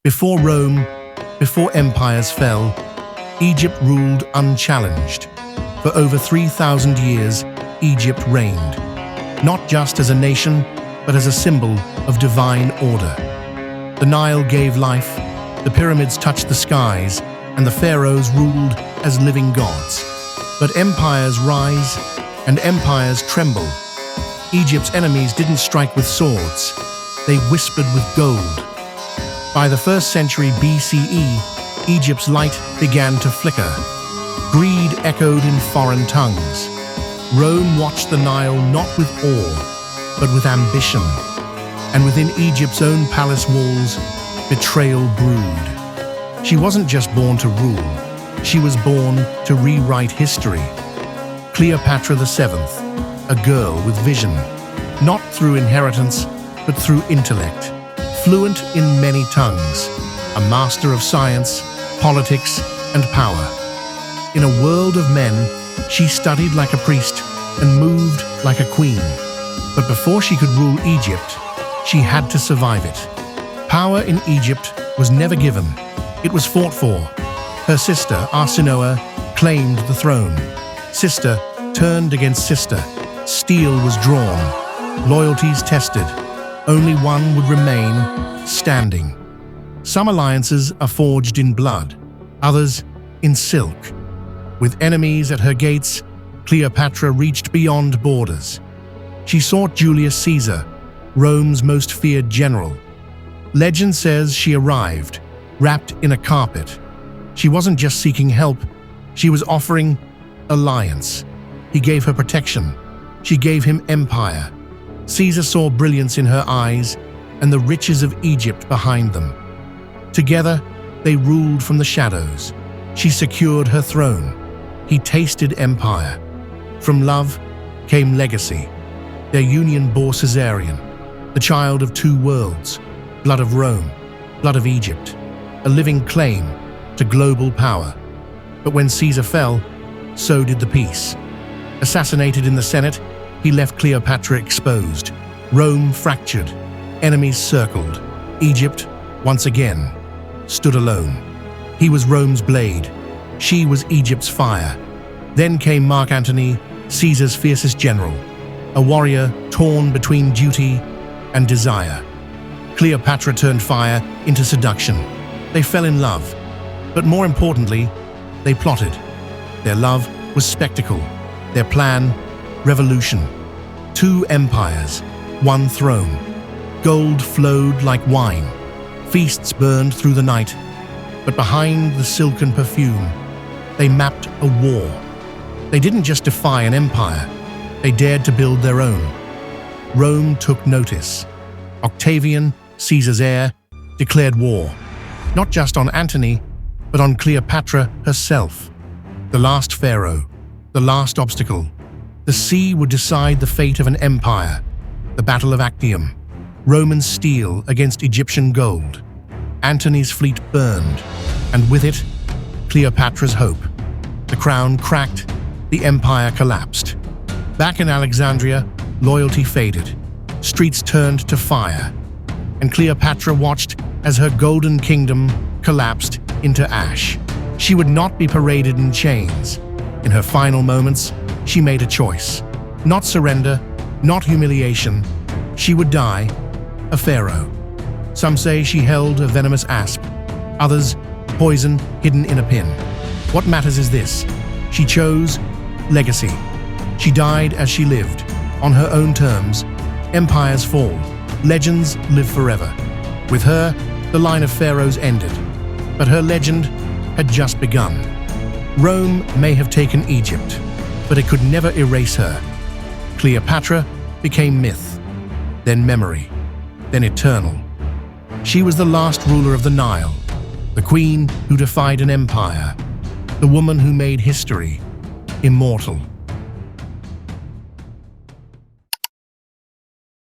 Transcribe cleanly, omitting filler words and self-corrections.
Before Rome, before empires fell, Egypt ruled unchallenged. For over 3,000 years, Egypt reigned, not just as a nation, but as a symbol of divine order. The Nile gave life, the pyramids touched the skies, and the pharaohs ruled as living gods. But empires rise, and empires tremble. Egypt's enemies didn't strike with swords, they whispered with gold. By the 1st century BCE, Egypt's light began to flicker. Greed echoed in foreign tongues. Rome watched the Nile not with awe, but with ambition. And within Egypt's own palace walls, betrayal brewed. She wasn't just born to rule, she was born to rewrite history. Cleopatra VII, a girl with vision, not through inheritance, but through intellect. Fluent in many tongues, a master of science, politics, and power. In a world of men, she studied like a priest and moved like a queen. But before she could rule Egypt, she had to survive it. Power in Egypt was never given, it was fought for. Her sister, Arsinoe, claimed the throne. Sister turned against sister. Steel was drawn, loyalties tested. Only one would remain standing. Some alliances are forged in blood, others in silk. With enemies at her gates, Cleopatra reached beyond borders. She sought Julius Caesar, Rome's most feared general. Legend says she arrived, wrapped in a carpet. She wasn't just seeking help, she was offering alliance. He gave her protection. She gave him empire. Caesar saw brilliance in her eyes and the riches of Egypt behind them. Together, they ruled from the shadows. She secured her throne. He tasted empire. From love came legacy. Their union bore Caesarion, the child of two worlds, blood of Rome, blood of Egypt, a living claim to global power. But when Caesar fell, so did the peace. Assassinated in the Senate, he left Cleopatra exposed. Rome fractured, enemies circled. Egypt, once again, stood alone. He was Rome's blade, she was Egypt's fire. Then came Mark Antony, Caesar's fiercest general, a warrior torn between duty and desire. Cleopatra turned fire into seduction. They fell in love, but more importantly, they plotted. Their love was spectacle, their plan, revolution. Two empires, one throne. Gold flowed like wine. Feasts burned through the night. But behind the silken perfume, they mapped a war. They didn't just defy an empire, they dared to build their own. Rome took notice. Octavian, Caesar's heir, declared war, not just on Antony, but on Cleopatra herself. The last pharaoh, the last obstacle. The sea would decide the fate of an empire. The Battle of Actium. Roman steel against Egyptian gold. Antony's fleet burned, and with it, Cleopatra's hope. The crown cracked, the empire collapsed. Back in Alexandria, loyalty faded. Streets turned to fire, and Cleopatra watched as her golden kingdom collapsed into ash. She would not be paraded in chains. In her final moments, she made a choice. Not surrender, not humiliation. She would die, a pharaoh. Some say she held a venomous asp, others poison hidden in a pin. What matters is this: she chose legacy. She died as she lived, on her own terms. Empires fall, legends live forever. With her, the line of pharaohs ended, but her legend had just begun. Rome may have taken Egypt, but it could never erase her. Cleopatra became myth, then memory, then eternal. She was the last ruler of the Nile, the queen who defied an empire, the woman who made history immortal.